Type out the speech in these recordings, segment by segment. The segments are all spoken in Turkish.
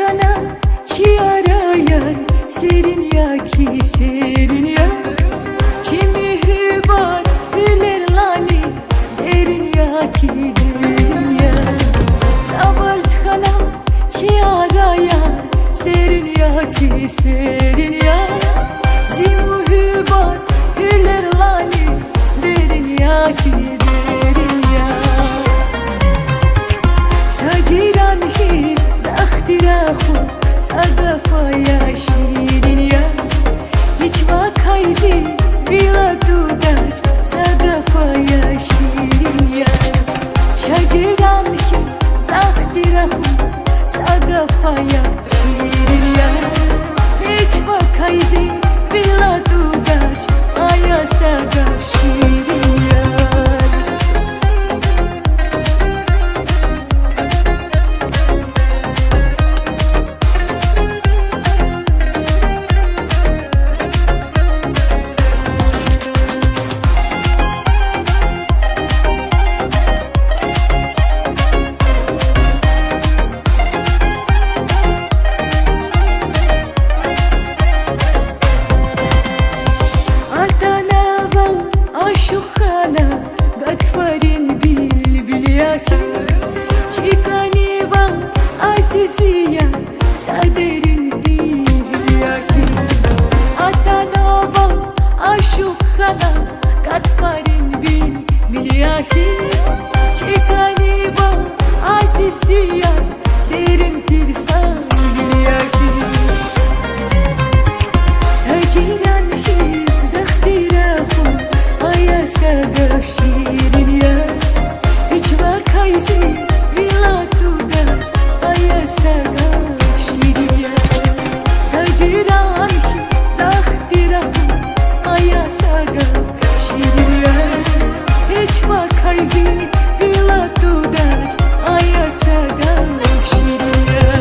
kana çiarayar serin ya ki serin ya kimi hübar hüler lani derin ya ki derin ya sabır kana çiarayar serin ya ki serin ya zimu hübar hüler lani derin ya ki derin ya saciran hiz zahtirahu sagafaya şirin ya hiç vakayzi bila dudar sagafaya şirin ya saciran hiz zahtirahu sagafaya şirin ya hiç vakayzi bila dudar aya sagaf şirin ya Gatfarin bil yakiz Çikaniva asisiya saderin dil yakiz Atanova aşukhana Gatfarin bil yakiz Çikaniva asisiya derin tirsan bil yakiz Saciran hiz dahtirahu aya sagaf şirin ya hiç vakayzi bila dudar aya sagaf şirin ya saciran hiz zahtirahu aya sagaf şirin ya hiç vakayzi bila dudar aya sagaf şirin ya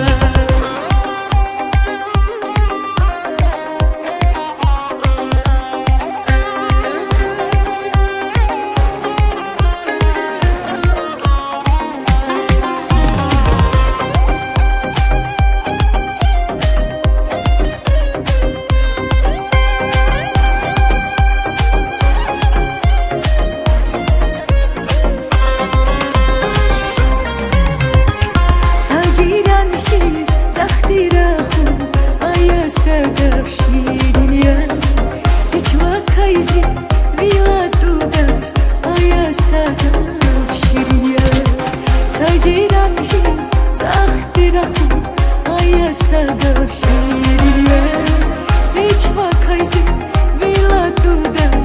Saciran hiz zahtirahu aya sagaf şirin ya hiç vakayzi bila dudar aya sagaf şirin ya Saciran hiz zahtirahu aya sagaf şirin ya hiç vakayzi bila dudar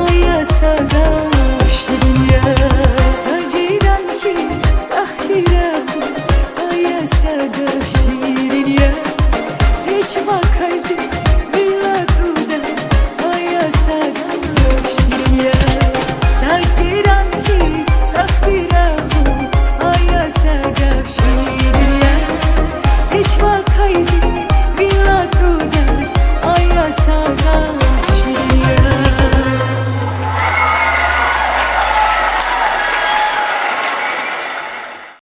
aya sagaf şirin ya Saciran hiz zahtirahu aya sagaf şirin ya hiç vakayzi